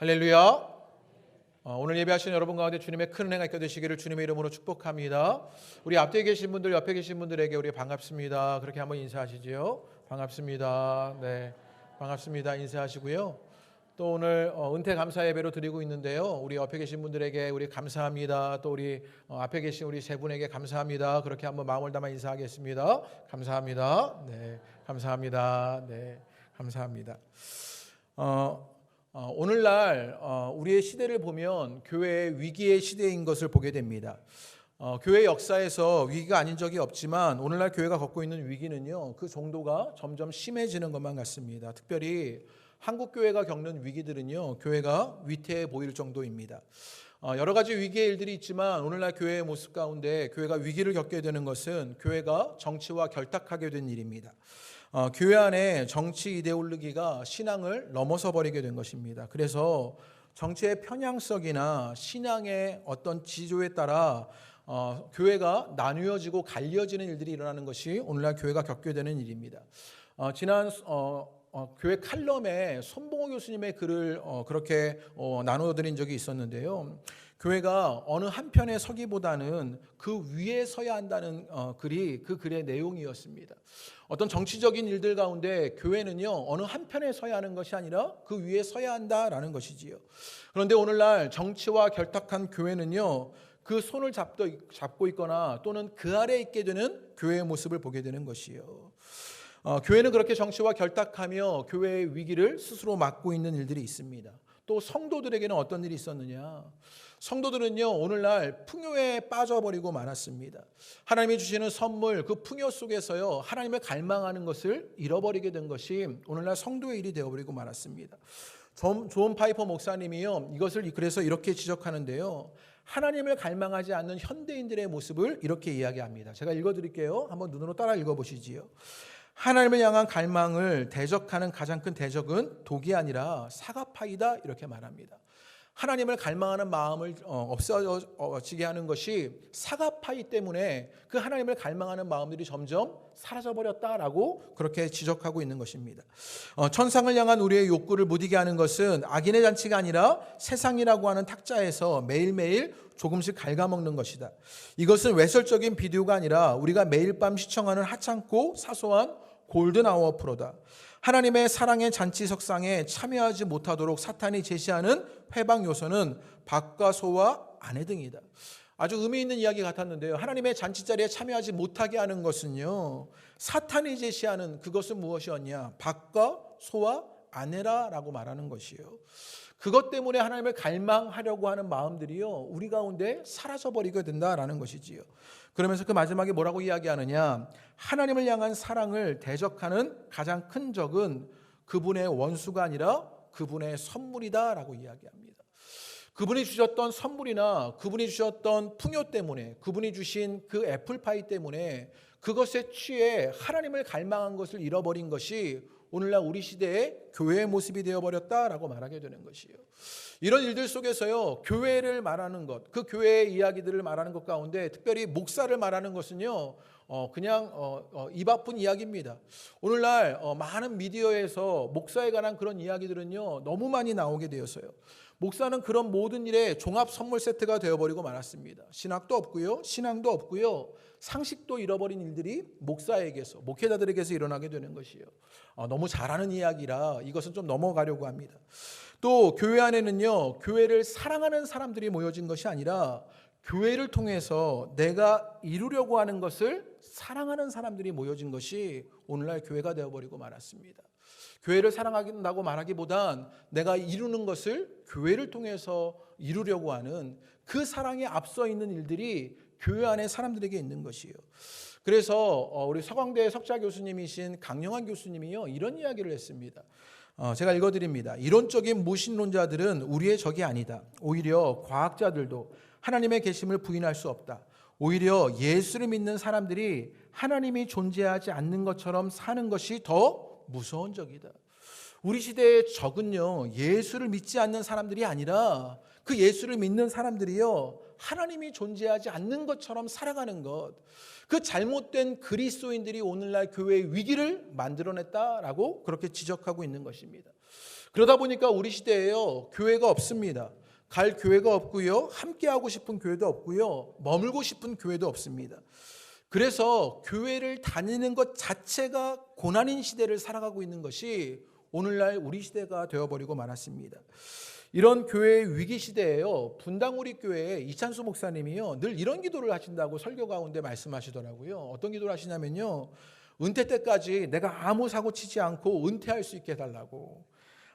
할렐루야. 오늘 예배하시는 여러분 가운데 주님의 큰 은혜가 있게 되시기를 주님의 이름으로 축복합니다. 우리 앞에 계신 분들, 옆에 계신 분들에게 우리 반갑습니다. 그렇게 한번 인사하시죠. 반갑습니다. 네, 반갑습니다. 인사하시고요. 또 오늘 은퇴 감사 예배로 드리고 있는데요. 우리 옆에 계신 분들에게 우리 감사합니다. 또 우리 앞에 계신 우리 세 분에게 감사합니다. 그렇게 한번 마음을 담아 인사하겠습니다. 감사합니다. 네, 감사합니다. 네, 감사합니다. 오늘날 우리의 시대를 보면 교회의 위기의 시대인 것을 보게 됩니다. 교회 역사에서 위기가 아닌 적이 없지만 오늘날 교회가 겪고 있는 위기는요, 그 정도가 점점 심해지는 것만 같습니다. 특별히 한국 교회가 겪는 위기들은요, 교회가 위태해 보일 정도입니다. 여러 가지 위기의 일들이 있지만 오늘날 교회의 모습 가운데 교회가 위기를 겪게 되는 것은 교회가 정치와 결탁하게 된 일입니다. 교회 안에 정치 이데올로기가 신앙을 넘어서 버리게 된 것입니다. 그래서 정치의 편향성이나 신앙의 어떤 지조에 따라 교회가 나뉘어지고 갈려지는 일들이 일어나는 것이 오늘날 교회가 겪게 되는 일입니다. 지난 교회 칼럼에 손봉호 교수님의 글을 그렇게 나눠드린 적이 있었는데요. 교회가 어느 한편에 서기보다는 그 위에 서야 한다는 글이 그 글의 내용이었습니다. 어떤 정치적인 일들 가운데 교회는요, 어느 한편에 서야 하는 것이 아니라 그 위에 서야 한다라는 것이지요. 그런데 오늘날 정치와 결탁한 교회는요, 그 손을 잡고 있거나 또는 그 아래에 있게 되는 교회의 모습을 보게 되는 것이요. 교회는 그렇게 정치와 결탁하며 교회의 위기를 스스로 맞고 있는 일들이 있습니다. 또 성도들에게는 어떤 일이 있었느냐? 성도들은요, 오늘날 풍요에 빠져버리고 말았습니다. 하나님이 주시는 선물, 그 풍요 속에서요, 하나님을 갈망하는 것을 잃어버리게 된 것이 오늘날 성도의 일이 되어버리고 말았습니다. 존 파이퍼 목사님이요, 이것을 그래서 이렇게 지적하는데요. 하나님을 갈망하지 않는 현대인들의 모습을 이렇게 이야기합니다. 제가 읽어드릴게요. 한번 눈으로 따라 읽어보시지요. 하나님을 향한 갈망을 대적하는 가장 큰 대적은 독이 아니라 사과파이다, 이렇게 말합니다. 하나님을 갈망하는 마음을 없어지게 하는 것이 사과파이 때문에 그 하나님을 갈망하는 마음들이 점점 사라져버렸다라고 그렇게 지적하고 있는 것입니다. 천상을 향한 우리의 욕구를 무디게 하는 것은 악인의 잔치가 아니라 세상이라고 하는 탁자에서 매일매일 조금씩 갉아먹는 것이다. 이것은 외설적인 비디오가 아니라 우리가 매일 밤 시청하는 하찮고 사소한 골든아워 프로다. 하나님의 사랑의 잔치석상에 참여하지 못하도록 사탄이 제시하는 회방 요소는 밖과 소와 아내 등이다. 아주 의미 있는 이야기 같았는데요. 하나님의 잔치자리에 참여하지 못하게 하는 것은요, 사탄이 제시하는 그것은 무엇이었냐? 밖과 소와 아내라라고 말하는 것이요. 그것 때문에 하나님을 갈망하려고 하는 마음들이요, 우리 가운데 사라져버리게 된다라는 것이지요. 그러면서 그 마지막에 뭐라고 이야기하느냐? 하나님을 향한 사랑을 대적하는 가장 큰 적은 그분의 원수가 아니라 그분의 선물이다라고 이야기합니다. 그분이 주셨던 선물이나 그분이 주셨던 풍요 때문에, 그분이 주신 그 애플파이 때문에 그것에 취해 하나님을 갈망한 것을 잃어버린 것이 오늘날 우리 시대의 교회의 모습이 되어버렸다라고 말하게 되는 것이에요. 이런 일들 속에서요, 교회를 말하는 것, 그 교회의 이야기들을 말하는 것 가운데 특별히 목사를 말하는 것은요, 그냥 입 아픈 이야기입니다. 오늘날 많은 미디어에서 목사에 관한 그런 이야기들은요, 너무 많이 나오게 되었어요. 목사는 그런 모든 일에 종합 선물 세트가 되어버리고 말았습니다. 신학도 없고요, 신앙도 없고요, 상식도 잃어버린 일들이 목사에게서, 목회자들에게서 일어나게 되는 것이에요. 너무 잘하는 이야기라 이것은 좀 넘어가려고 합니다. 또 교회 안에는요, 교회를 사랑하는 사람들이 모여진 것이 아니라 교회를 통해서 내가 이루려고 하는 것을 사랑하는 사람들이 모여진 것이 오늘날 교회가 되어버리고 말았습니다. 교회를 사랑한다고 말하기보단 내가 이루는 것을 교회를 통해서 이루려고 하는 그 사랑에 앞서 있는 일들이 교회 안에 사람들에게 있는 것이에요. 그래서 우리 서강대 석좌 교수님이신 강영환 교수님이요, 이런 이야기를 했습니다. 제가 읽어드립니다. 이론적인 무신론자들은 우리의 적이 아니다. 오히려 과학자들도 하나님의 계심을 부인할 수 없다. 오히려 예수를 믿는 사람들이 하나님이 존재하지 않는 것처럼 사는 것이 더 무서운 적이다. 우리 시대의 적은요, 예수를 믿지 않는 사람들이 아니라 그 예수를 믿는 사람들이요, 하나님이 존재하지 않는 것처럼 살아가는 것, 그 잘못된 그리스도인들이 오늘날 교회의 위기를 만들어냈다라고 그렇게 지적하고 있는 것입니다. 그러다 보니까 우리 시대에요, 교회가 없습니다. 갈 교회가 없고요, 함께하고 싶은 교회도 없고요, 머물고 싶은 교회도 없습니다. 그래서 교회를 다니는 것 자체가 고난인 시대를 살아가고 있는 것이 오늘날 우리 시대가 되어버리고 말았습니다. 이런 교회의 위기 시대에요, 분당우리 교회의 이찬수 목사님이요, 늘 이런 기도를 하신다고 설교 가운데 말씀하시더라고요. 어떤 기도를 하시냐면요, 은퇴 때까지 내가 아무 사고 치지 않고 은퇴할 수 있게 해달라고,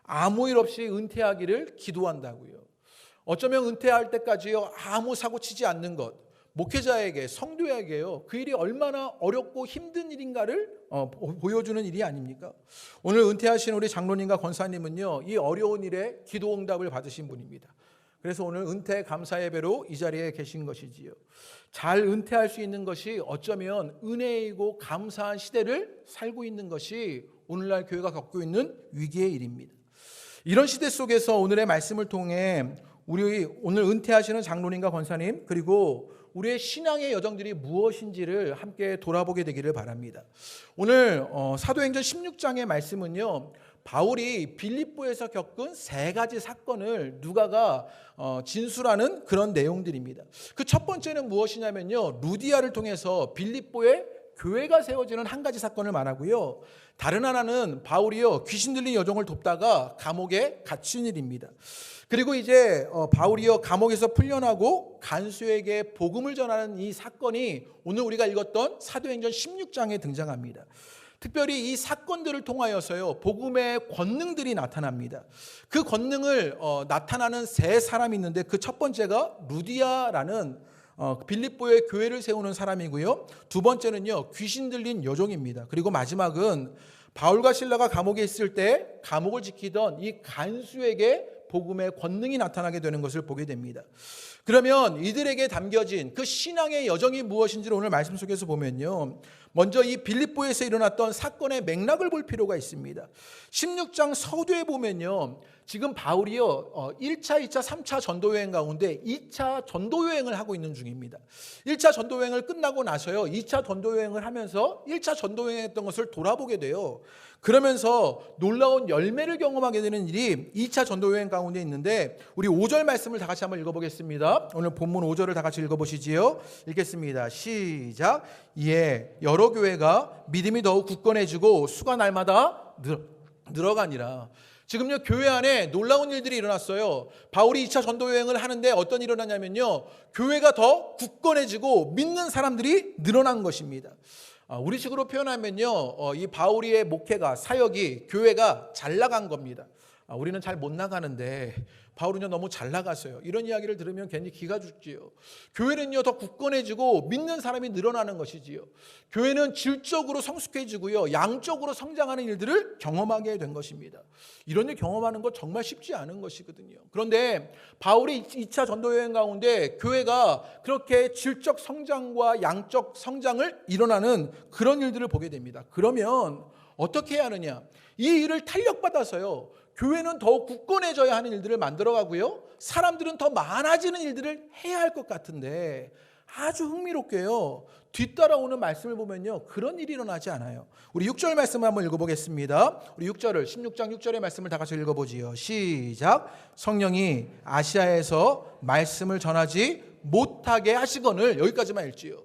아무 일 없이 은퇴하기를 기도한다고요. 어쩌면 은퇴할 때까지요, 아무 사고 치지 않는 것, 목회자에게, 성도에게요, 그 일이 얼마나 어렵고 힘든 일인가를 보여주는 일이 아닙니까? 오늘 은퇴하신 우리 장로님과 권사님은요, 이 어려운 일에 기도 응답을 받으신 분입니다. 그래서 오늘 은퇴 감사 예배로 이 자리에 계신 것이지요. 잘 은퇴할 수 있는 것이 어쩌면 은혜이고 감사한 시대를 살고 있는 것이 오늘날 교회가 겪고 있는 위기의 일입니다. 이런 시대 속에서 오늘의 말씀을 통해 우리 오늘 은퇴하시는 장로님과 권사님, 그리고 우리의 신앙의 여정들이 무엇인지를 함께 돌아보게 되기를 바랍니다. 오늘 사도행전 16장의 말씀은요, 바울이 빌립보에서 겪은 세 가지 사건을 누가가 진술하는 그런 내용들입니다. 그 첫 번째는 무엇이냐면요, 루디아를 통해서 빌립보에 교회가 세워지는 한 가지 사건을 말하고요, 다른 하나는 바울이요, 귀신 들린 여종을 돕다가 감옥에 갇힌 일입니다. 그리고 이제 바울이요, 감옥에서 풀려나고 간수에게 복음을 전하는 이 사건이 오늘 우리가 읽었던 사도행전 16장에 등장합니다. 특별히 이 사건들을 통하여서요, 복음의 권능들이 나타납니다. 그 권능을 나타나는 세 사람이 있는데, 그 첫 번째가 루디아라는 빌립보에 교회를 세우는 사람이고요, 두 번째는요, 귀신 들린 여종입니다. 그리고 마지막은 바울과 실라가 감옥에 있을 때 감옥을 지키던 이 간수에게 복음의 권능이 나타나게 되는 것을 보게 됩니다. 그러면 이들에게 담겨진 그 신앙의 여정이 무엇인지를 오늘 말씀 속에서 보면요, 먼저 이 빌립보에서 일어났던 사건의 맥락을 볼 필요가 있습니다. 16장 서두에 보면요, 지금 바울이요, 1차, 2차, 3차 전도여행 가운데 2차 전도여행을 하고 있는 중입니다. 1차 전도여행을 끝나고 나서요, 2차 전도여행을 하면서 1차 전도여행했던 것을 돌아보게 돼요. 그러면서 놀라운 열매를 경험하게 되는 일이 2차 전도여행 가운데 있는데, 우리 5절 말씀을 다 같이 한번 읽어보겠습니다. 오늘 본문 5절을 다 같이 읽어보시지요. 읽겠습니다. 시작. 예, 여러 교회가 믿음이 더욱 굳건해지고 수가 날마다 늘어가니라. 지금요, 교회 안에 놀라운 일들이 일어났어요. 바울이 2차 전도여행을 하는데 어떤 일이 일어나냐면요, 교회가 더 굳건해지고 믿는 사람들이 늘어난 것입니다. 우리식으로 표현하면요, 이 바울이의 목회가, 사역이, 교회가 잘 나간 겁니다. 우리는 잘 못 나가는데 바울은요, 너무 잘 나갔어요. 이런 이야기를 들으면 괜히 기가 죽지요. 교회는요, 더 굳건해지고 믿는 사람이 늘어나는 것이지요. 교회는 질적으로 성숙해지고요, 양적으로 성장하는 일들을 경험하게 된 것입니다. 이런 일 경험하는 거 정말 쉽지 않은 것이거든요. 그런데 바울이 2차 전도여행 가운데 교회가 그렇게 질적 성장과 양적 성장을 일어나는 그런 일들을 보게 됩니다. 그러면 어떻게 해야 하느냐? 이 일을 탄력받아서요, 교회는 더욱 굳건해져야 하는 일들을 만들어가고요, 사람들은 더 많아지는 일들을 해야 할 것 같은데, 아주 흥미롭게요, 뒤따라오는 말씀을 보면요, 그런 일이 일어나지 않아요. 우리 6절 말씀을 한번 읽어보겠습니다. 우리 6절을, 16장 6절의 말씀을 다 같이 읽어보지요. 시작. 성령이 아시아에서 말씀을 전하지 못하게 하시거늘. 여기까지만 읽지요.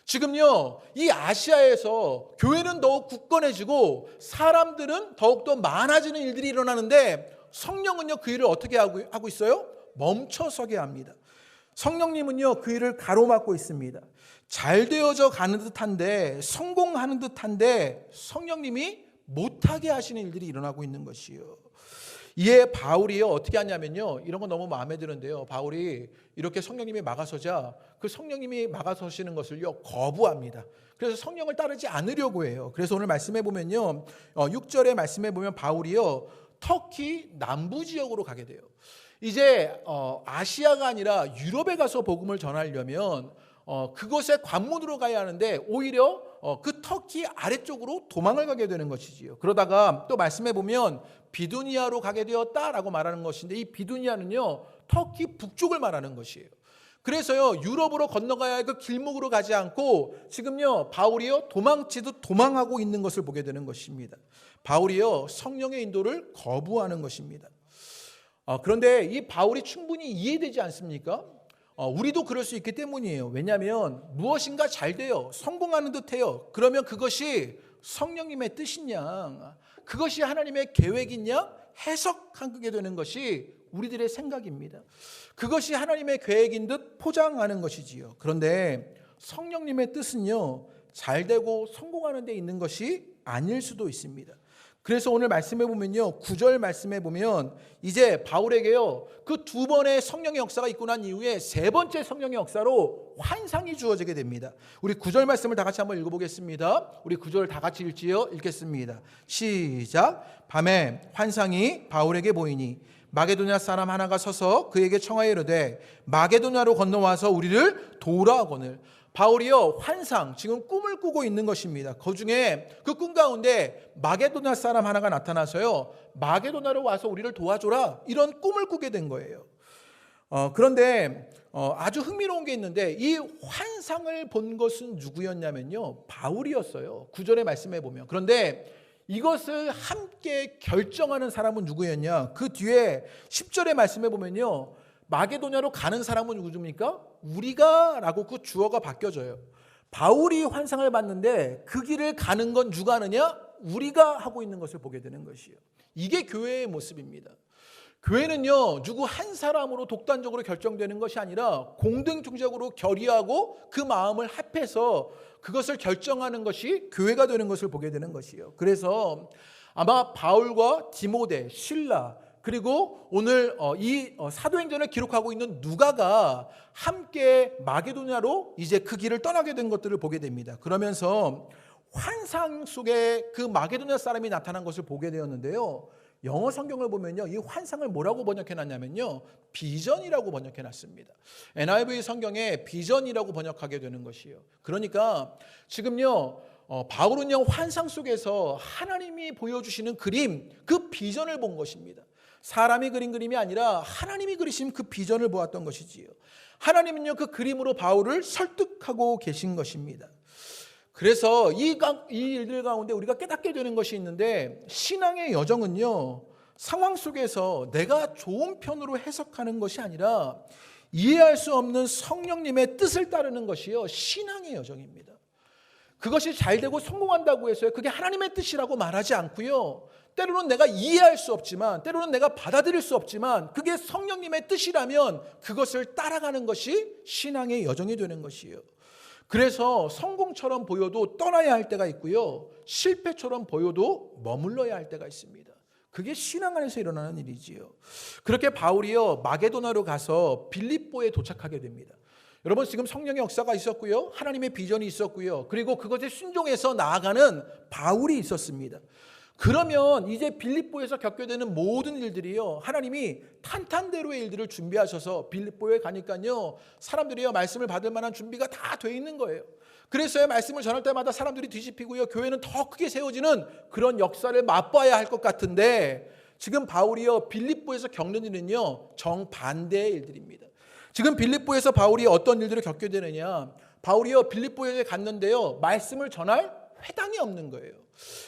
지금요, 이 아시아에서 교회는 더욱 굳건해지고 사람들은 더욱더 많아지는 일들이 일어나는데, 성령은요, 그 일을 어떻게 하고 있어요? 멈춰서게 합니다. 성령님은요, 그 일을 가로막고 있습니다. 잘 되어져 가는 듯한데, 성공하는 듯한데 성령님이 못하게 하시는 일들이 일어나고 있는 것이요. 이에 바울이요, 어떻게 하냐면요, 이런 거 너무 마음에 드는데요, 바울이 이렇게 성령님이 막아서자 그 성령님이 막아서시는 것을요, 거부합니다. 그래서 성령을 따르지 않으려고 해요. 그래서 오늘 말씀해 보면요, 6절의 말씀해 보면 바울이요, 터키 남부 지역으로 가게 돼요. 이제 아시아가 아니라 유럽에 가서 복음을 전하려면 그곳에 관문으로 가야 하는데, 오히려 그 터키 아래쪽으로 도망을 가게 되는 것이지요. 그러다가 또 말씀해 보면 비두니아로 가게 되었다라고 말하는 것인데, 이 비두니아는요, 터키 북쪽을 말하는 것이에요. 그래서요, 유럽으로 건너가야 할 그 길목으로 가지 않고 지금요, 바울이요, 도망치듯 도망하고 있는 것을 보게 되는 것입니다. 바울이요, 성령의 인도를 거부하는 것입니다. 그런데 이 바울이 충분히 이해되지 않습니까? 우리도 그럴 수 있기 때문이에요. 왜냐하면 무엇인가 잘 돼요. 성공하는 듯해요. 그러면 그것이 성령님의 뜻이냐, 그것이 하나님의 계획이냐 해석하게 되는 것이 우리들의 생각입니다. 그것이 하나님의 계획인 듯 포장하는 것이지요. 그런데 성령님의 뜻은요, 잘 되고 성공하는 데 있는 것이 아닐 수도 있습니다. 그래서 오늘 말씀해 보면요, 9절 말씀해 보면 이제 바울에게요, 그 두 번의 성령의 역사가 있고 난 이후에 세 번째 성령의 역사로 환상이 주어지게 됩니다. 우리 9절 말씀을 다 같이 한번 읽어보겠습니다. 우리 9절 다 같이 읽겠습니다. 시작. 밤에 환상이 바울에게 보이니 마게도냐 사람 하나가 서서 그에게 청하여 이르되 마게도냐로 건너와서 우리를 도우라거늘. 바울이요, 환상, 지금 꿈을 꾸고 있는 것입니다. 그 중에 그 꿈 가운데 마게도냐 사람 하나가 나타나서요, 마게도냐로 와서 우리를 도와줘라, 이런 꿈을 꾸게 된 거예요. 그런데 아주 흥미로운 게 있는데 이 환상을 본 것은 누구였냐면요, 바울이었어요. 9절에 말씀해 보면. 그런데 이것을 함께 결정하는 사람은 누구였냐? 그 뒤에 10절에 말씀해 보면요, 마게도냐로 가는 사람은 누구입니까? 우리가 라고 그 주어가 바뀌어져요. 바울이 환상을 봤는데 그 길을 가는 건 누가 하느냐? 우리가 하고 있는 것을 보게 되는 것이에요. 이게 교회의 모습입니다. 교회는요, 누구 한 사람으로 독단적으로 결정되는 것이 아니라 공동적으로 결의하고 그 마음을 합해서 그것을 결정하는 것이 교회가 되는 것을 보게 되는 것이에요. 그래서 아마 바울과 디모데, 실라, 그리고 오늘 이 사도행전을 기록하고 있는 누가가 함께 마게도냐로 이제 그 길을 떠나게 된 것들을 보게 됩니다. 그러면서 환상 속에 그 마게도냐 사람이 나타난 것을 보게 되었는데요, 영어 성경을 보면요, 이 환상을 뭐라고 번역해놨냐면요, 비전이라고 번역해놨습니다. NIV 성경에 비전이라고 번역하게 되는 것이에요. 그러니까 지금요, 바울은요, 환상 속에서 하나님이 보여주시는 그림, 그 비전을 본 것입니다. 사람이 그린 그림이 아니라 하나님이 그리신 그 비전을 보았던 것이지요. 하나님은요, 그 그림으로 바울을 설득하고 계신 것입니다. 그래서 이 일들 가운데 우리가 깨닫게 되는 것이 있는데, 신앙의 여정은요, 상황 속에서 내가 좋은 편으로 해석하는 것이 아니라 이해할 수 없는 성령님의 뜻을 따르는 것이요, 신앙의 여정입니다. 그것이 잘 되고 성공한다고 해서요, 그게 하나님의 뜻이라고 말하지 않고요, 때로는 내가 이해할 수 없지만, 때로는 내가 받아들일 수 없지만 그게 성령님의 뜻이라면 그것을 따라가는 것이 신앙의 여정이 되는 것이에요. 그래서 성공처럼 보여도 떠나야 할 때가 있고요, 실패처럼 보여도 머물러야 할 때가 있습니다. 그게 신앙 안에서 일어나는 일이지요. 그렇게 바울이요, 마게도나로 가서 빌립보에 도착하게 됩니다. 여러분, 지금 성령의 역사가 있었고요, 하나님의 비전이 있었고요, 그리고 그것에 순종해서 나아가는 바울이 있었습니다. 그러면 이제 빌립보에서 겪게 되는 모든 일들이요, 하나님이 탄탄대로의 일들을 준비하셔서 빌립보에 가니까요, 사람들이요, 말씀을 받을 만한 준비가 다 돼 있는 거예요. 그래서요, 말씀을 전할 때마다 사람들이 뒤집히고요, 교회는 더 크게 세워지는 그런 역사를 맛봐야 할 것 같은데, 지금 바울이요, 빌립보에서 겪는 일은요, 정반대의 일들입니다. 지금 빌립보에서 바울이 어떤 일들을 겪게 되느냐? 바울이요, 빌립보에 갔는데요, 말씀을 전할 회당이 없는 거예요.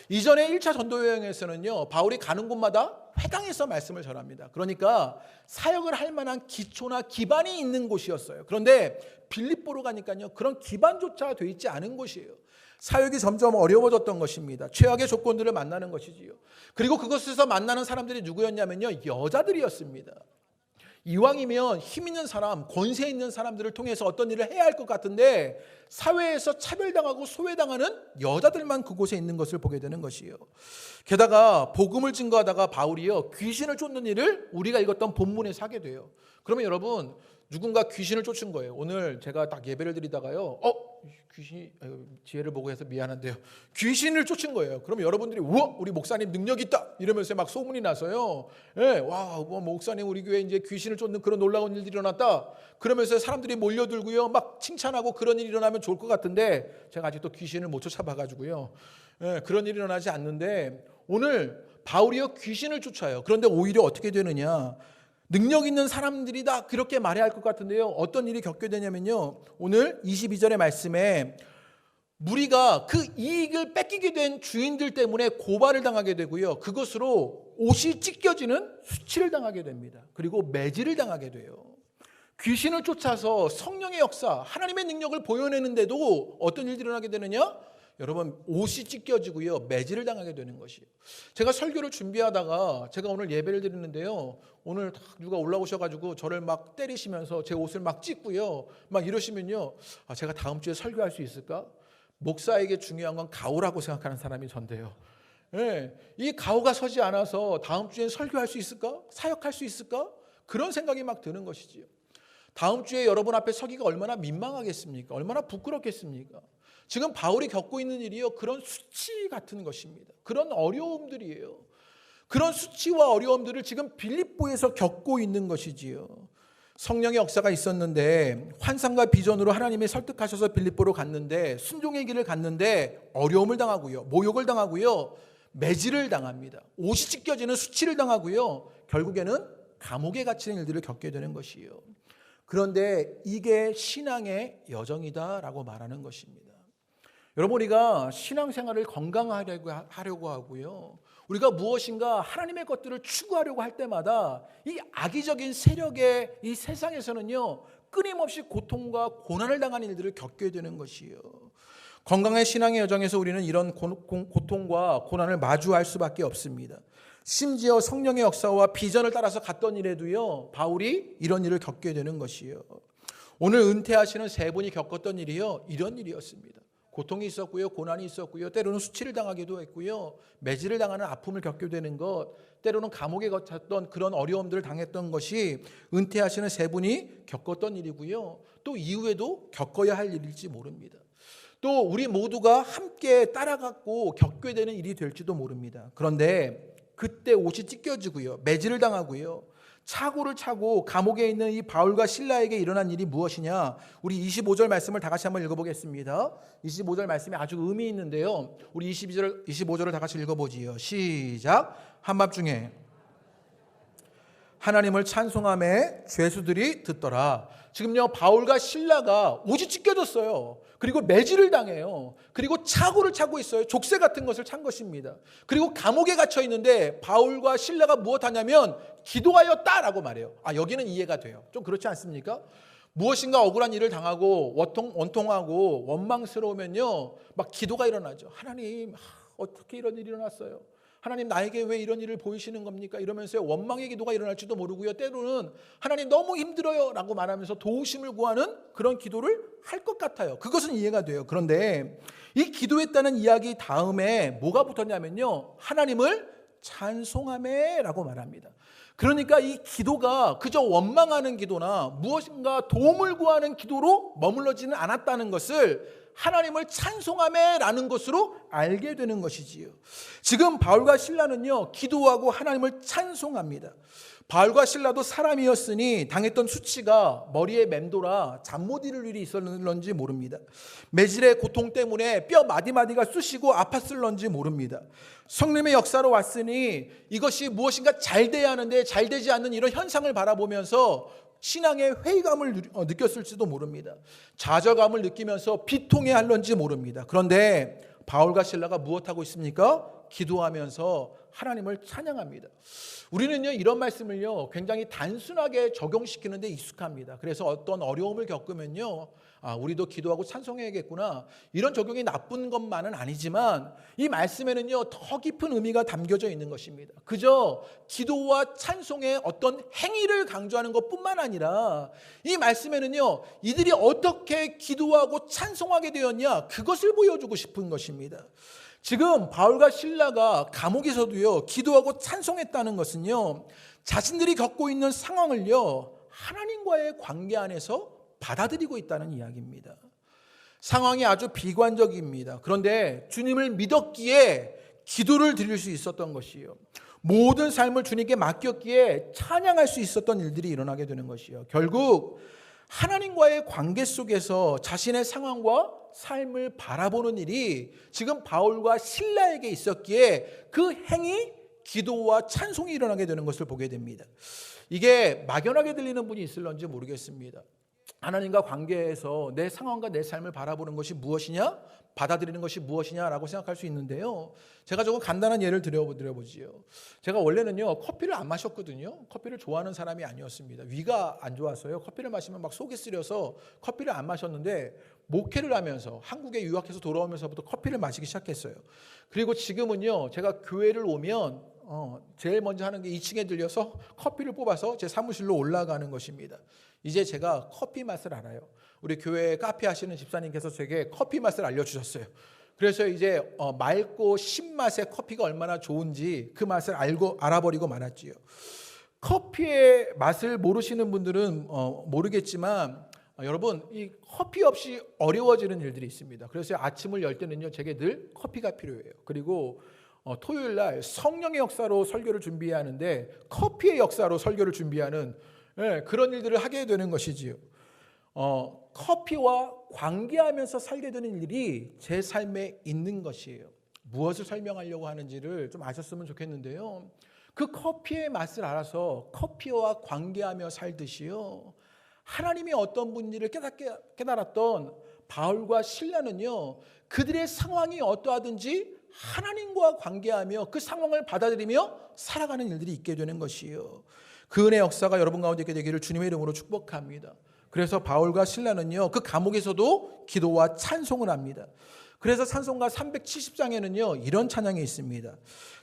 이전에 1차 전도 여행에서는요, 바울이 가는 곳마다 회당에서 말씀을 전합니다. 그러니까 사역을 할 만한 기초나 기반이 있는 곳이었어요. 그런데 빌립보로 가니까요, 그런 기반조차 돼 있지 않은 곳이에요. 사역이 점점 어려워졌던 것입니다. 최악의 조건들을 만나는 것이지요. 그리고 그곳에서 만나는 사람들이 누구였냐면요, 여자들이었습니다. 이왕이면 힘 있는 사람, 권세 있는 사람들을 통해서 어떤 일을 해야 할 것 같은데, 사회에서 차별당하고 소외당하는 여자들만 그곳에 있는 것을 보게 되는 것이에요. 게다가 복음을 증거하다가 바울이요, 귀신을 쫓는 일을 우리가 읽었던 본문에서 하게 돼요. 그러면 여러분, 누군가 귀신을 쫓은 거예요. 오늘 제가 딱 예배를 드리다가요, 귀신이, 지혜를 보고 해서 미안한데요, 귀신을 쫓은 거예요. 그러면 여러분들이, 우와, 우리 목사님 능력 있다 이러면서 막 소문이 나서요, 와, 목사님 우리 교회에 이제 귀신을 쫓는 그런 놀라운 일들이 일어났다 그러면서 사람들이 몰려들고요, 막 칭찬하고 그런 일이 일어나면 좋을 것 같은데, 제가 아직도 귀신을 못 쫓아봐가지고요, 그런 일이 일어나지 않는데, 오늘 바울이요, 귀신을 쫓아요. 그런데 오히려 어떻게 되느냐? 능력 있는 사람들이 다 그렇게 말해야 할 것 같은데요. 어떤 일이 겪게 되냐면요. 오늘 22절의 말씀에 무리가 그 이익을 뺏기게 된 주인들 때문에 고발을 당하게 되고요. 그것으로 옷이 찢겨지는 수치를 당하게 됩니다. 그리고 매질을 당하게 돼요. 귀신을 쫓아서 성령의 역사, 하나님의 능력을 보여내는데도 어떤 일들이 일어나게 되느냐? 여러분, 옷이 찢겨지고요, 매질을 당하게 되는 것이에요. 제가 설교를 준비하다가 제가 오늘 예배를 드리는데요, 오늘 누가 올라오셔가지고 저를 막 때리시면서 제 옷을 막 찢고요, 막 이러시면요, 제가 다음 주에 설교할 수 있을까? 목사에게 중요한 건 가오라고 생각하는 사람이 전데요. 네, 이 가오가 서지 않아서 다음 주에 설교할 수 있을까? 사역할 수 있을까? 그런 생각이 막 드는 것이지요. 다음 주에 여러분 앞에 서기가 얼마나 민망하겠습니까? 얼마나 부끄럽겠습니까? 지금 바울이 겪고 있는 일이요, 그런 수치 같은 것입니다. 그런 어려움들이에요. 그런 수치와 어려움들을 지금 빌립보에서 겪고 있는 것이지요. 성령의 역사가 있었는데 환상과 비전으로 하나님이 설득하셔서 빌립보로 갔는데 순종의 길을 갔는데 어려움을 당하고요, 모욕을 당하고요, 매질을 당합니다. 옷이 찢겨지는 수치를 당하고요, 결국에는 감옥에 갇히는 일들을 겪게 되는 것이에요. 그런데 이게 신앙의 여정이다라고 말하는 것입니다. 여러분, 우리가 신앙생활을 건강하려고 하고요, 우리가 무엇인가 하나님의 것들을 추구하려고 할 때마다 이 악의적인 세력의 이 세상에서는요, 끊임없이 고통과 고난을 당하는 일들을 겪게 되는 것이에요. 건강한 신앙의 여정에서 우리는 이런 고통과 고난을 마주할 수밖에 없습니다. 심지어 성령의 역사와 비전을 따라서 갔던 일에도요, 바울이 이런 일을 겪게 되는 것이에요. 오늘 은퇴하시는 세 분이 겪었던 일이요, 이런 일이었습니다. 고통이 있었고요, 고난이 있었고요, 때로는 수치를 당하기도 했고요, 매질을 당하는 아픔을 겪게 되는 것, 때로는 감옥에 갇혔던 그런 어려움들을 당했던 것이 은퇴하시는 세 분이 겪었던 일이고요, 또 이후에도 겪어야 할 일일지 모릅니다. 또 우리 모두가 함께 따라가고 겪게 되는 일이 될지도 모릅니다. 그런데 그때 옷이 찢겨지고요, 매질을 당하고요, 차고를 차고 감옥에 있는 이 바울과 실라에게 일어난 일이 무엇이냐? 우리 25절 말씀을 다 같이 한번 읽어보겠습니다. 25절 말씀이 아주 의미 있는데요, 우리 25절을 다 같이 읽어보지요. 시작. 한밤중에 하나님을 찬송하며 죄수들이 듣더라. 지금요, 바울과 실라가 옷이 찢겨졌어요. 그리고 매질을 당해요. 그리고 차고를 차고 있어요. 족쇄 같은 것을 찬 것입니다. 그리고 감옥에 갇혀 있는데 바울과 실라가 무엇하냐면 기도하였다라고 말해요. 여기는 이해가 돼요. 좀 그렇지 않습니까? 무엇인가 억울한 일을 당하고 원통하고 원망스러우면요, 막 기도가 일어나죠. 하나님, 어떻게 이런 일이 일어났어요? 하나님, 나에게 왜 이런 일을 보이시는 겁니까? 이러면서 원망의 기도가 일어날지도 모르고요, 때로는 하나님 너무 힘들어요 라고 말하면서 도우심을 구하는 그런 기도를 할 것 같아요. 그것은 이해가 돼요. 그런데 이 기도했다는 이야기 다음에 뭐가 붙었냐면요, 하나님을 찬송하며 라고 말합니다. 그러니까 이 기도가 그저 원망하는 기도나 무엇인가 도움을 구하는 기도로 머물러지는 않았다는 것을 하나님을 찬송하며 라는 것으로 알게 되는 것이지요. 지금 바울과 실라는요, 기도하고 하나님을 찬송합니다. 바울과 실라도 사람이었으니 당했던 수치가 머리에 맴돌아 잠 못 이룰 일이 있었는지 모릅니다. 매질의 고통 때문에 뼈 마디마디가 쑤시고 아팠을런지 모릅니다. 성령의 역사로 왔으니 이것이 무엇인가 잘 돼야 하는데 잘 되지 않는 이런 현상을 바라보면서 신앙의 회의감을 느꼈을지도 모릅니다. 좌절감을 느끼면서 비통해 할런지 모릅니다. 그런데 바울과 실라가 무엇하고 있습니까? 기도하면서 하나님을 찬양합니다. 우리는요, 이런 말씀을요, 굉장히 단순하게 적용시키는 데 익숙합니다. 그래서 어떤 어려움을 겪으면요, 우리도 기도하고 찬송해야겠구나, 이런 적용이 나쁜 것만은 아니지만 이 말씀에는요, 더 깊은 의미가 담겨져 있는 것입니다. 그저 기도와 찬송의 어떤 행위를 강조하는 것뿐만 아니라 이 말씀에는요, 이들이 어떻게 기도하고 찬송하게 되었냐, 그것을 보여주고 싶은 것입니다. 지금 바울과 실라가 감옥에서도요, 기도하고 찬송했다는 것은요, 자신들이 겪고 있는 상황을요, 하나님과의 관계 안에서 받아들이고 있다는 이야기입니다. 상황이 아주 비관적입니다. 그런데 주님을 믿었기에 기도를 드릴 수 있었던 것이에요. 모든 삶을 주님께 맡겼기에 찬양할 수 있었던 일들이 일어나게 되는 것이에요. 결국 하나님과의 관계 속에서 자신의 상황과 삶을 바라보는 일이 지금 바울과 실라에게 있었기에 그 행위, 기도와 찬송이 일어나게 되는 것을 보게 됩니다. 이게 막연하게 들리는 분이 있을런지 모르겠습니다. 하나님과 관계에서 내 상황과 내 삶을 바라보는 것이 무엇이냐? 받아들이는 것이 무엇이냐라고 생각할 수 있는데요. 제가 조금 간단한 예를 드려보지요. 제가 원래는요, 커피를 안 마셨거든요. 커피를 좋아하는 사람이 아니었습니다. 위가 안 좋았어요. 커피를 마시면 막 속이 쓰려서 커피를 안 마셨는데, 목회를 하면서 한국에 유학해서 돌아오면서부터 커피를 마시기 시작했어요. 그리고 지금은요, 제가 교회를 오면 제일 먼저 하는 게 2층에 들려서 커피를 뽑아서 제 사무실로 올라가는 것입니다. 이제 제가 커피 맛을 알아요. 우리 교회 카페 하시는 집사님께서 제게 커피 맛을 알려주셨어요. 그래서 이제 맑고 신맛의 커피가 얼마나 좋은지 그 맛을 알아버리고 말았지요. 커피의 맛을 모르시는 분들은 모르겠지만 여러분, 이 커피 없이 어려워지는 일들이 있습니다. 그래서 아침을 열 때는요, 제게 늘 커피가 필요해요. 그리고 토요일 날 성령의 역사로 설교를 준비해야 하는데 커피의 역사로 설교를 준비하는 그런 일들을 하게 되는 것이지요. 커피와 관계하면서 살게 되는 일이 제 삶에 있는 것이에요. 무엇을 설명하려고 하는지를 좀 아셨으면 좋겠는데요. 그 커피의 맛을 알아서 커피와 관계하며 살듯이요, 하나님이 어떤 분인지를 깨달았던 바울과 실라는요, 그들의 상황이 어떠하든지 하나님과 관계하며 그 상황을 받아들이며 살아가는 일들이 있게 되는 것이에요. 그 은혜 역사가 여러분 가운데 있게 되기를 주님의 이름으로 축복합니다. 그래서 바울과 실라는요, 그 감옥에서도 기도와 찬송을 합니다. 그래서 찬송가 370장에는요 이런 찬양이 있습니다.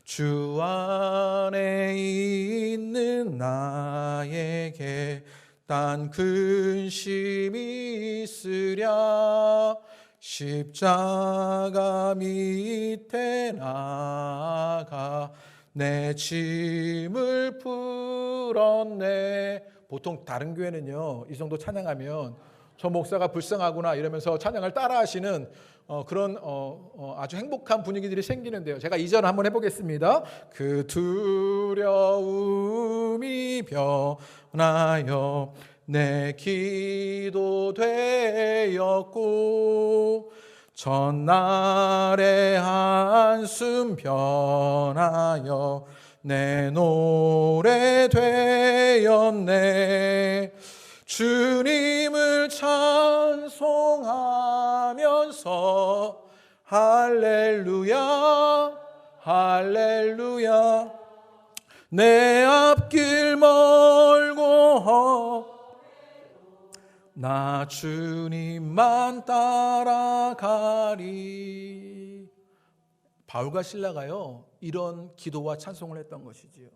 주 안에 있는 나에게 딴 근심이 있으랴 십자가 밑에 나가 내 짐을 풀었네. 보통 다른 교회는요 이 정도 찬양하면 저 목사가 불쌍하구나 이러면서 찬양을 따라하시는 그런 아주 행복한 분위기들이 생기는데요. 제가 2절 한번 해보겠습니다. 그 두려움이 변하여 내 기도 되었고 전날의 한숨 변하여 내 노래 되었네. 주님을 찬송하면서 할렐루야 할렐루야 내 앞길 멀고 나 주님만 따라가리. 바울과 실라가요 이런 기도와 찬송을 했던 것이지요.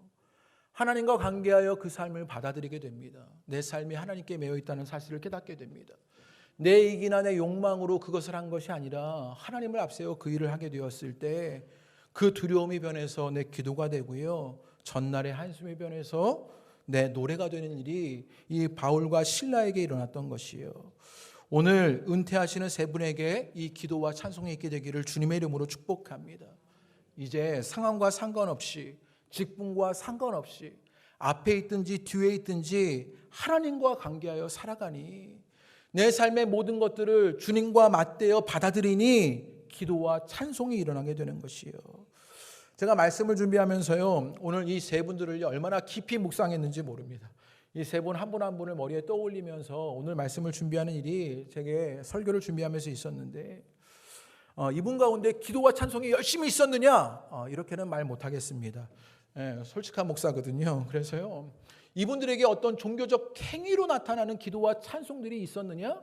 하나님과 관계하여 그 삶을 받아들이게 됩니다. 내 삶이 하나님께 매여 있다는 사실을 깨닫게 됩니다. 내 이익이나 내 욕망으로 그것을 한 것이 아니라 하나님을 앞세워 그 일을 하게 되었을 때 그 두려움이 변해서 내 기도가 되고요, 전날의 한숨이 변해서 내 노래가 되는 일이 이 바울과 실라에게 일어났던 것이에요. 오늘 은퇴하시는 세 분에게 이 기도와 찬송이 있게 되기를 주님의 이름으로 축복합니다. 이제 상황과 상관없이, 직분과 상관없이 앞에 있든지 뒤에 있든지 하나님과 관계하여 살아가니 내 삶의 모든 것들을 주님과 맞대어 받아들이니 기도와 찬송이 일어나게 되는 것이에요. 제가 말씀을 준비하면서요 오늘 이 세 분들을 얼마나 깊이 묵상했는지 모릅니다. 이 세 분 한 분 한 분을 머리에 떠올리면서 오늘 말씀을 준비하는 일이 제게 설교를 준비하면서 있었는데 이분 가운데 기도와 찬송이 열심히 있었느냐? 이렇게는 말 못하겠습니다. 솔직한 목사거든요. 그래서요 이분들에게 어떤 종교적 행위로 나타나는 기도와 찬송들이 있었느냐?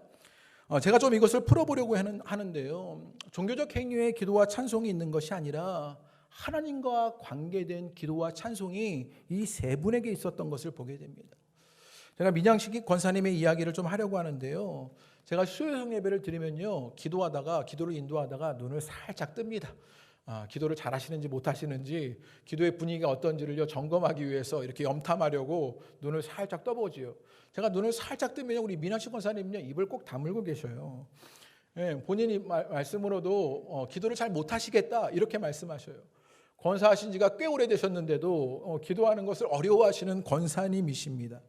제가 좀 이것을 풀어보려고 하는데요, 종교적 행위에 기도와 찬송이 있는 것이 아니라 하나님과 관계된 기도와 찬송이 이 세 분에게 있었던 것을 보게 됩니다. 제가 민양식 권사님의 이야기를 좀 하려고 하는데요, 제가 수요성 예배를 드리면요 기도를 인도하다가 눈을 살짝 뜹니다. 기도를 잘 하시는지 못 하시는지, 기도의 분위기가 어떤지를 점검하기 위해서 이렇게 염탐하려고 눈을 살짝 떠보지요. 제가 눈을 살짝 뜨면 우리 민양식 권사님은요 입을 꼭 다물고 계셔요. 본인이 말씀으로도 기도를 잘 못 하시겠다 이렇게 말씀하셔요. 권사하신 지가 꽤 오래되셨는데도 기도하는 것을 어려워하시는 권사님이십니다.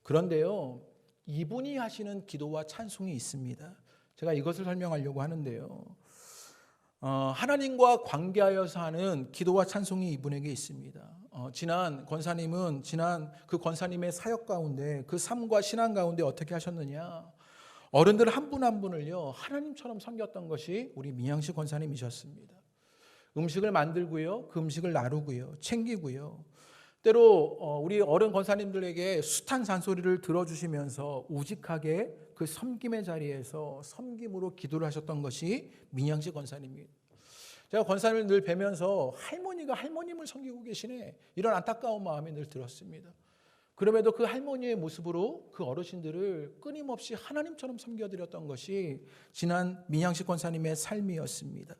그런데요 이분이 하시는 기도와 찬송이 있습니다. 제가 이것을 설명하려고 하는데요, 하나님과 관계하여서 하는 기도와 찬송이 이분에게 있습니다. 지난 그 권사님의 사역 가운데 그 삶과 신앙 가운데 어떻게 하셨느냐? 어른들 한 분 한 분을요 하나님처럼 섬겼던 것이 우리 민양식 권사님이셨습니다. 음식을 만들고요, 그 음식을 나누고요, 챙기고요. 때로 우리 어른 권사님들에게 숱한 잔소리를 들어주시면서 우직하게 그 섬김의 자리에서 섬김으로 기도를 하셨던 것이 민양식 권사님입니다. 제가 권사님을 늘 뵈면서 할머니가 할머님을 섬기고 계시네, 이런 안타까운 마음이 늘 들었습니다. 그럼에도 그 할머니의 모습으로 그 어르신들을 끊임없이 하나님처럼 섬겨드렸던 것이 지난 민양식 권사님의 삶이었습니다.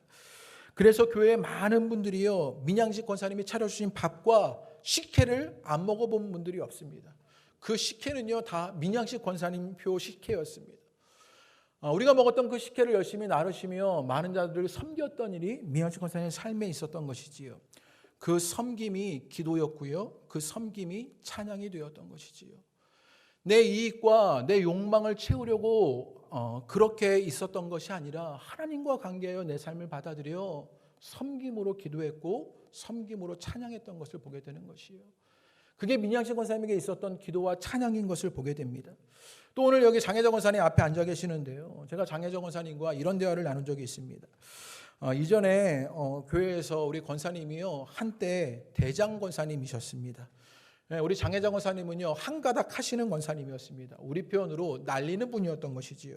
그래서 교회에 많은 분들이요 민양식 권사님이 차려주신 밥과 식혜를 안 먹어본 분들이 없습니다. 그 식혜는요 다 민양식 권사님 표 식혜였습니다. 우리가 먹었던 그 식혜를 열심히 나누시며 많은 자들을 섬겼던 일이 민양식 권사님의 삶에 있었던 것이지요. 그 섬김이 기도였고요, 그 섬김이 찬양이 되었던 것이지요. 내 이익과 내 욕망을 채우려고 그렇게 있었던 것이 아니라 하나님과 관계하여 내 삶을 받아들여 섬김으로 기도했고 섬김으로 찬양했던 것을 보게 되는 것이에요. 그게 민양식 권사님에게 있었던 기도와 찬양인 것을 보게 됩니다. 또 오늘 여기 장혜정 권사님 앞에 앉아 계시는데요, 제가 장혜정 권사님과 이런 대화를 나눈 적이 있습니다. 이전에 교회에서 우리 권사님이요 한때 대장 권사님이셨습니다. 우리 장혜정 권사님은요 한가닥 하시는 권사님이었습니다. 우리 표현으로 날리는 분이었던 것이지요.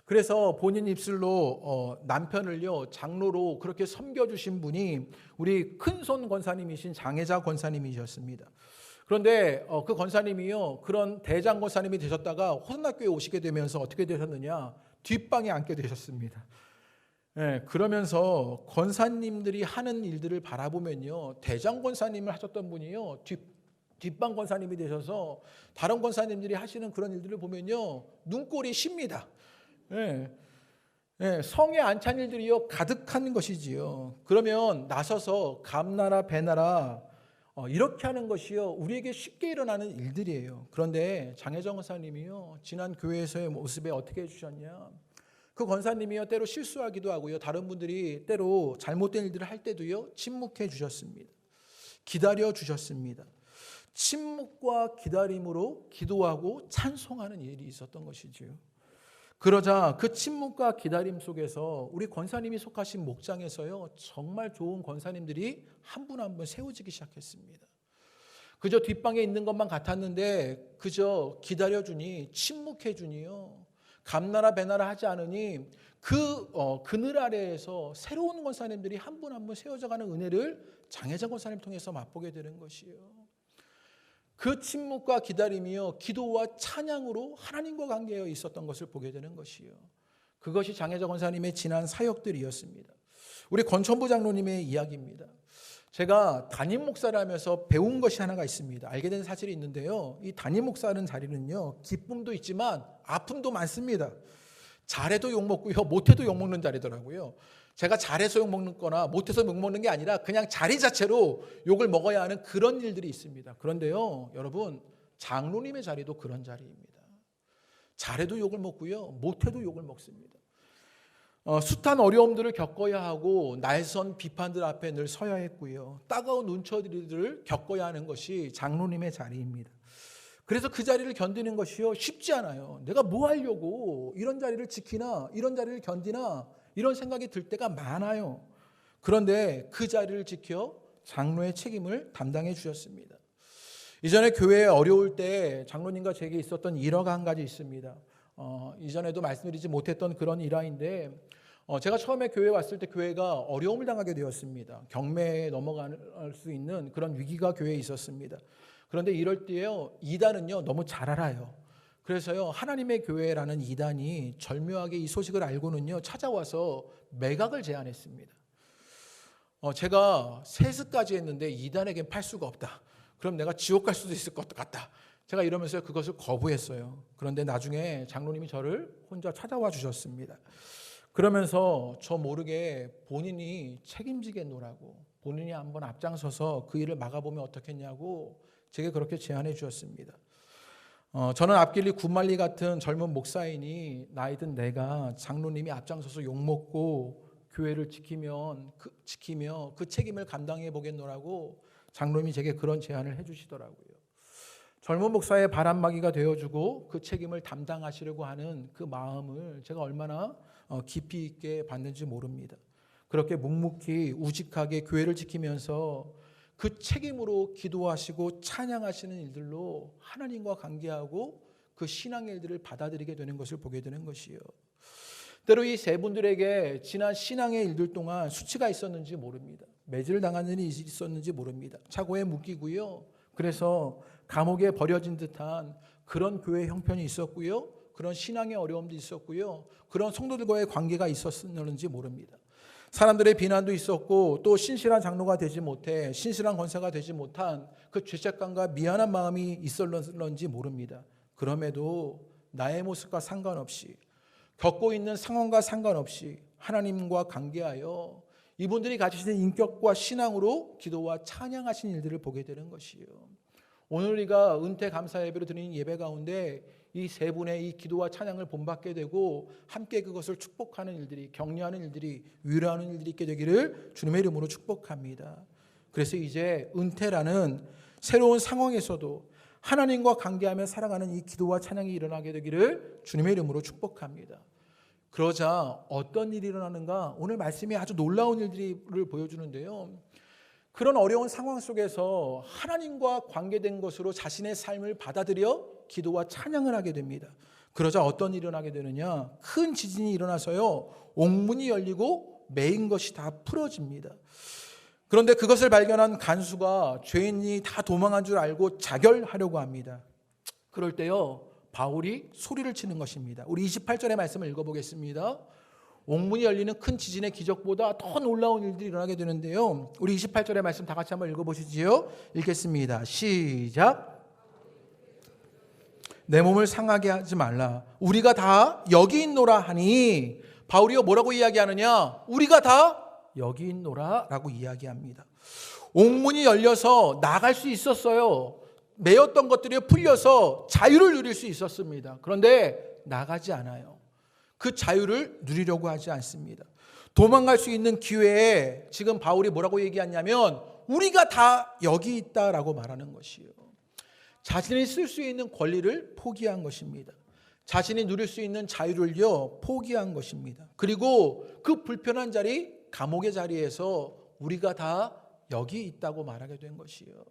그래서 본인 입술로 남편을요 장로로 그렇게 섬겨주신 분이 우리 큰손 권사님이신 장혜자 권사님이셨습니다. 그런데 그 권사님이요 그런 대장 권사님이 되셨다가 호선학교에 오시게 되면서 어떻게 되셨느냐, 뒷방에 앉게 되셨습니다. 그러면서 권사님들이 하는 일들을 바라보면요 대장 권사님을 하셨던 분이요 뒷방 권사님이 되셔서 다른 권사님들이 하시는 그런 일들을 보면요 눈꼴이 쉽니다. 성에 안 찬 일들이요 가득한 것이지요. 그러면 나서서 감나라 배나라 이렇게 하는 것이요 우리에게 쉽게 일어나는 일들이에요. 그런데 장혜정 권사님이요 지난 교회에서의 모습에 어떻게 해주셨냐, 그 권사님이요 때로 실수하기도 하고요 다른 분들이 때로 잘못된 일들을 할 때도요 침묵해 주셨습니다. 기다려 주셨습니다. 침묵과 기다림으로 기도하고 찬송하는 일이 있었던 것이지요. 그러자 그 침묵과 기다림 속에서 우리 권사님이 속하신 목장에서요 정말 좋은 권사님들이 한 분 한 분 세워지기 시작했습니다. 그저 뒷방에 있는 것만 같았는데 그저 기다려주니 침묵해주니요 감나라 배나라 하지 않으니 그늘 아래에서 새로운 권사님들이 한 분 한 분 세워져가는 은혜를 장혜정 권사님 통해서 맛보게 되는 것이에요. 그 침묵과 기다림이요 기도와 찬양으로 하나님과 관계에 있었던 것을 보게 되는 것이요. 그것이 장혜정 권사님의 지난 사역들이었습니다. 우리 권천부 장로님의 이야기입니다. 제가 담임 목사를 하면서 배운 것이 하나가 있습니다. 알게 된 사실이 있는데요, 이 담임 목사는 자리는요 기쁨도 있지만 아픔도 많습니다. 잘해도 욕먹고요 못해도 욕먹는 자리더라고요. 제가 잘해서 욕먹는 거나 못해서 욕먹는 게 아니라 그냥 자리 자체로 욕을 먹어야 하는 그런 일들이 있습니다. 그런데요 여러분, 장로님의 자리도 그런 자리입니다. 잘해도 욕을 먹고요 못해도 욕을 먹습니다. 숱한 어려움들을 겪어야 하고 날선 비판들 앞에 늘 서야 했고요 따가운 눈초리들을 겪어야 하는 것이 장로님의 자리입니다. 그래서 그 자리를 견디는 것이요 쉽지 않아요. 내가 뭐 하려고 이런 자리를 지키나 이런 자리를 견디나 이런 생각이 들 때가 많아요. 그런데 그 자리를 지켜 장로의 책임을 담당해 주셨습니다. 이전에 교회에 어려울 때 장로님과 제게 있었던 일화가 한 가지 있습니다. 이전에도 말씀드리지 못했던 그런 일화인데, 제가 처음에 교회에 왔을 때 교회가 어려움을 당하게 되었습니다. 경매에 넘어갈 수 있는 그런 위기가 교회에 있었습니다. 그런데 이럴 때요 이단은요 너무 잘 알아요. 그래서요 하나님의 교회라는 이단이 절묘하게 이 소식을 알고는요 찾아와서 매각을 제안했습니다. 제가 세습까지 했는데 이단에겐 팔 수가 없다. 그럼 내가 지옥 갈 수도 있을 것 같다. 제가 이러면서 그것을 거부했어요. 그런데 나중에 장로님이 저를 혼자 찾아와 주셨습니다. 그러면서 저 모르게 본인이 책임지겠노라고, 본인이 한번 앞장서서 그 일을 막아보면 어떻겠냐고 제게 그렇게 제안해 주셨습니다. 저는 앞길리 군말리 같은 젊은 목사이니 나이 든 내가 장로님이 앞장서서 욕먹고 교회를 지키며 그 책임을 감당해 보겠노라고 장로님이 제게 그런 제안을 해주시더라고요. 젊은 목사의 바람막이가 되어주고 그 책임을 담당하시려고 하는 그 마음을 제가 얼마나 깊이 있게 봤는지 모릅니다. 그렇게 묵묵히 우직하게 교회를 지키면서 그 책임으로 기도하시고 찬양하시는 일들로 하나님과 관계하고 그 신앙의 일들을 받아들이게 되는 것을 보게 되는 것이요. 때로 이 세 분들에게 지난 신앙의 일들 동안 수치가 있었는지 모릅니다. 매질 당하는 일이 있었는지 모릅니다. 차고에 묶이고요. 그래서 감옥에 버려진 듯한 그런 교회 형편이 있었고요. 그런 신앙의 어려움도 있었고요. 그런 성도들과의 관계가 있었는지 모릅니다. 사람들의 비난도 있었고 또 신실한 장로가 되지 못해 신실한 권사가 되지 못한 그 죄책감과 미안한 마음이 있었는지 모릅니다. 그럼에도 나의 모습과 상관없이 겪고 있는 상황과 상관없이 하나님과 관계하여 이분들이 가지신 인격과 신앙으로 기도와 찬양하신 일들을 보게 되는 것이요. 오늘 우리가 은퇴 감사 예배로 드리는 예배 가운데 이 세 분의 이 기도와 찬양을 본받게 되고 함께 그것을 축복하는 일들이, 격려하는 일들이, 위로하는 일들이 있게 되기를 주님의 이름으로 축복합니다. 그래서 이제 은퇴라는 새로운 상황에서도 하나님과 관계하며 살아가는 이 기도와 찬양이 일어나게 되기를 주님의 이름으로 축복합니다. 그러자 어떤 일이 일어나는가? 오늘 말씀이 아주 놀라운 일들을 보여주는데요. 그런 어려운 상황 속에서 하나님과 관계된 것으로 자신의 삶을 받아들여 기도와 찬양을 하게 됩니다. 그러자 어떤 일이 일어나게 되느냐? 큰 지진이 일어나서요. 옥문이 열리고 매인 것이 다 풀어집니다. 그런데 그것을 발견한 간수가 죄인이 다 도망한 줄 알고 자결하려고 합니다. 그럴 때요. 바울이 소리를 치는 것입니다. 우리 28절의 말씀을 읽어보겠습니다. 옥문이 열리는 큰 지진의 기적보다 더 놀라운 일들이 일어나게 되는데요. 우리 28절의 말씀 다 같이 한번 읽어보시지요. 읽겠습니다. 시작. 내 몸을 상하게 하지 말라. 우리가 다 여기 있노라 하니 바울이요 뭐라고 이야기하느냐? 우리가 다 여기 있노라 라고 이야기합니다. 옥문이 열려서 나갈 수 있었어요. 매였던 것들이 풀려서 자유를 누릴 수 있었습니다. 그런데 나가지 않아요. 그 자유를 누리려고 하지 않습니다. 도망갈 수 있는 기회에 지금 바울이 뭐라고 얘기하냐면 우리가 다 여기 있다라고 말하는 것이에요. 자신이 쓸 수 있는 권리를 포기한 것입니다. 자신이 누릴 수 있는 자유를요 포기한 것입니다. 그리고 그 불편한 자리, 감옥의 자리에서 우리가 다 여기 있다고 말하게 된 것이에요.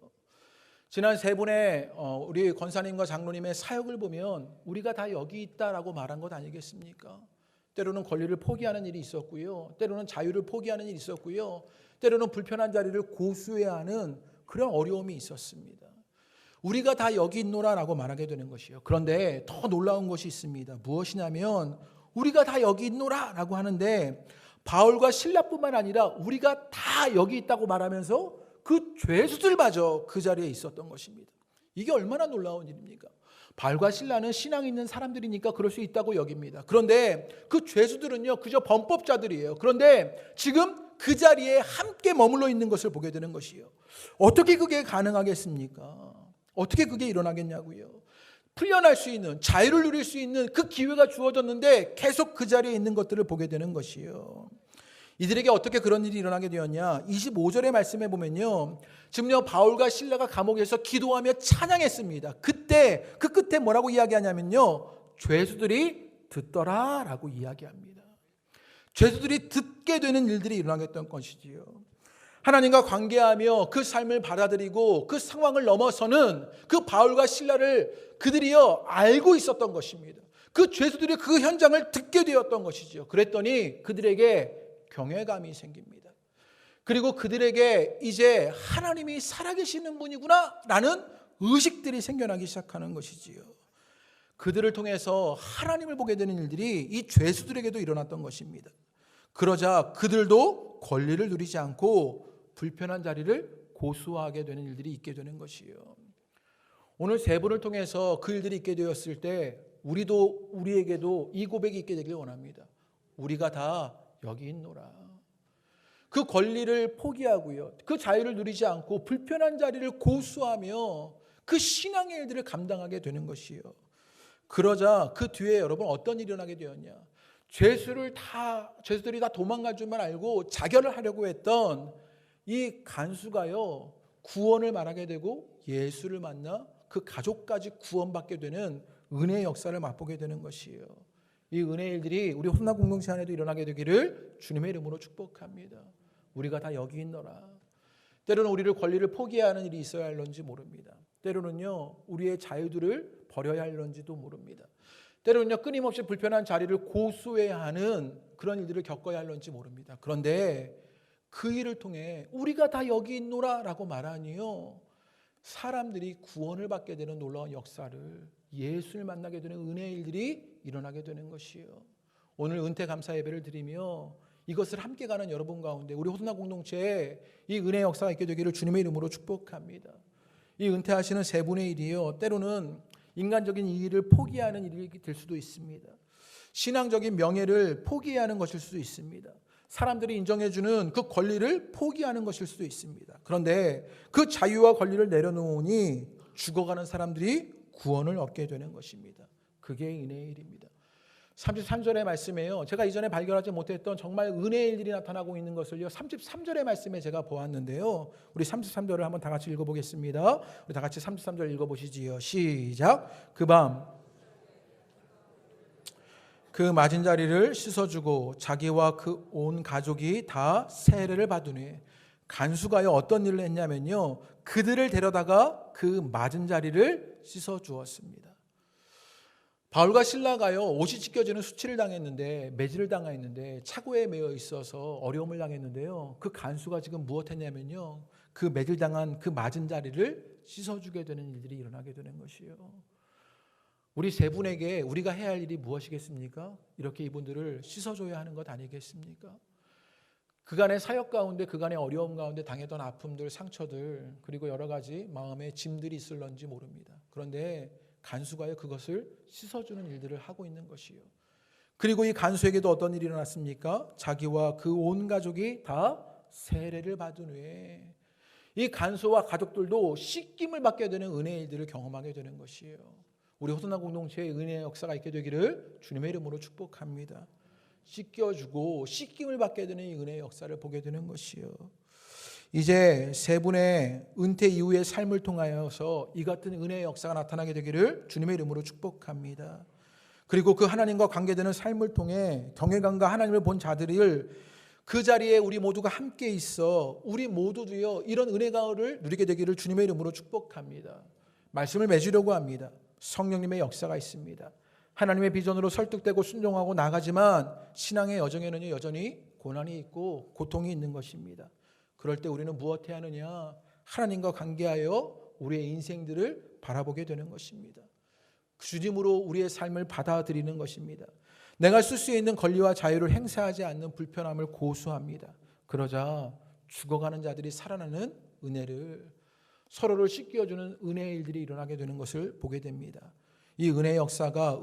지난 세 분의 우리 권사님과 장로님의 사역을 보면 우리가 다 여기 있다라고 말한 것 아니겠습니까? 때로는 권리를 포기하는 일이 있었고요. 때로는 자유를 포기하는 일이 있었고요. 때로는 불편한 자리를 고수해야 하는 그런 어려움이 있었습니다. 우리가 다 여기 있노라라고 말하게 되는 것이요. 그런데 더 놀라운 것이 있습니다. 무엇이냐면 우리가 다 여기 있노라라고 하는데 바울과 실라뿐만 아니라 우리가 다 여기 있다고 말하면서 그 죄수들마저 그 자리에 있었던 것입니다. 이게 얼마나 놀라운 일입니까? 바울과 실라는 신앙이 있는 사람들이니까 그럴 수 있다고 여깁니다. 그런데 그 죄수들은요 그저 범법자들이에요. 그런데 지금 그 자리에 함께 머물러 있는 것을 보게 되는 것이에요. 어떻게 그게 가능하겠습니까? 어떻게 그게 일어나겠냐고요. 풀려날 수 있는, 자유를 누릴 수 있는 그 기회가 주어졌는데 계속 그 자리에 있는 것들을 보게 되는 것이에요. 이들에게 어떻게 그런 일이 일어나게 되었냐? 25절의 말씀에 보면요. 지금요 바울과 실라가 감옥에서 기도하며 찬양했습니다. 그때 그 끝에 뭐라고 이야기하냐면요. 죄수들이 듣더라라고 이야기합니다. 죄수들이 듣게 되는 일들이 일어나겠던 것이지요. 하나님과 관계하며 그 삶을 받아들이고 그 상황을 넘어서는 그 바울과 실라를 그들이요 알고 있었던 것입니다. 그 죄수들이 그 현장을 듣게 되었던 것이죠. 그랬더니 그들에게 경외감이 생깁니다. 그리고 그들에게 이제 하나님이 살아계시는 분이구나 라는 의식들이 생겨나기 시작하는 것이지요. 그들을 통해서 하나님을 보게 되는 일들이 이 죄수들에게도 일어났던 것입니다. 그러자 그들도 권리를 누리지 않고 불편한 자리를 고수하게 되는 일들이 있게 되는 것이에요. 오늘 세 분을 통해서 그 일들이 있게 되었을 때 우리에게도 이 고백이 있게 되길 원합니다. 우리가 다 여기 있노라. 그 권리를 포기하고요. 그 자유를 누리지 않고 불편한 자리를 고수하며 그 신앙의 일들을 감당하게 되는 것이에요. 그러자 그 뒤에 여러분 어떤 일이 일어나게 되었냐? 죄수들이 다 도망갈 줄만 알고 자결을 하려고 했던 이 간수가요, 구원을 말하게 되고 예수를 만나 그 가족까지 구원받게 되는 은혜의 역사를 맛보게 되는 것이에요. 이 은혜의 일들이 우리 혼나 공동체 안에도 일어나게 되기를 주님의 이름으로 축복합니다. 우리가 다 여기 있노라. 때로는 우리를 권리를 포기하는 일이 있어야 할런지 모릅니다. 때로는요, 우리의 자유들을 버려야 할런지도 모릅니다. 때로는요, 끊임없이 불편한 자리를 고수해야 하는 그런 일들을 겪어야 할런지 모릅니다. 그런데 그 일을 통해 우리가 다 여기 있노라 라고 말하니요, 사람들이 구원을 받게 되는 놀라운 역사를, 예수를 만나게 되는 은혜의 일들이 일어나게 되는 것이에요. 오늘 은퇴 감사 예배를 드리며 이것을 함께 가는 여러분 가운데 우리 호소나 공동체에 이 은혜의 역사가 있게 되기를 주님의 이름으로 축복합니다. 이 은퇴하시는 세 분의 일이요, 때로는 인간적인 이익을 포기하는 일이 될 수도 있습니다. 신앙적인 명예를 포기하는 것일 수도 있습니다. 사람들이 인정해주는 그 권리를 포기하는 것일 수도 있습니다. 그런데 그 자유와 권리를 내려놓으니 죽어가는 사람들이 구원을 얻게 되는 것입니다. 그게 은혜의 일입니다. 33절의 말씀에요, 제가 이전에 발견하지 못했던 정말 은혜의 일이 나타나고 있는 것을요, 33절의 말씀에 제가 보았는데요, 우리 33절을 한번 다 같이 읽어보겠습니다. 우리 다 같이 33절 읽어보시지요. 시작. 그 밤 그 맞은 자리를 씻어주고 자기와 그 온 가족이 다 세례를 받으니, 간수가요 어떤 일을 했냐면요, 그들을 데려다가 그 맞은 자리를 씻어주었습니다. 바울과 실라가요, 옷이 찢겨지는 수치를 당했는데, 매질을 당했는데, 차고에 매여 있어서 어려움을 당했는데요, 그 간수가 지금 무엇했냐면요, 그 매질 당한 그 맞은 자리를 씻어주게 되는 일들이 일어나게 되는 것이에요. 우리 세 분에게 우리가 해야 할 일이 무엇이겠습니까? 이렇게 이분들을 씻어줘야 하는 것 아니겠습니까? 그간의 사역 가운데, 그간의 어려움 가운데 당했던 아픔들, 상처들, 그리고 여러 가지 마음의 짐들이 있을런지 모릅니다. 그런데 간수가요, 그것을 씻어주는 일들을 하고 있는 것이요. 그리고 이 간수에게도 어떤 일이 일어났습니까? 자기와 그 온 가족이 다 세례를 받은 후에 이 간수와 가족들도 씻김을 받게 되는 은혜의 일들을 경험하게 되는 것이에요. 우리 호소나 공동체의 은혜의 역사가 있게 되기를 주님의 이름으로 축복합니다. 씻겨주고 씻김을 받게 되는 이 은혜의 역사를 보게 되는 것이요. 이제 세 분의 은퇴 이후의 삶을 통하여서 이 같은 은혜의 역사가 나타나게 되기를 주님의 이름으로 축복합니다. 그리고 그 하나님과 관계되는 삶을 통해 경외감과 하나님을 본 자들을 그 자리에 우리 모두가 함께 있어 우리 모두도요, 이런 은혜가를 누리게 되기를 주님의 이름으로 축복합니다. 말씀을 맺으려고 합니다. 성령님의 역사가 있습니다. 하나님의 비전으로 설득되고 순종하고 나가지만 신앙의 여정에는 여전히 고난이 있고 고통이 있는 것입니다. 그럴 때 우리는 무엇해야 하느냐? 하나님과 관계하여 우리의 인생들을 바라보게 되는 것입니다. 주님으로 우리의 삶을 받아들이는 것입니다. 내가 쓸 수 있는 권리와 자유를 행사하지 않는 불편함을 고수합니다. 그러자 죽어가는 자들이 살아나는 은혜를, 서로를 씻겨주는 은혜의 일들이 일어나게 되는 것을 보게 됩니다. 이 은혜의 역사가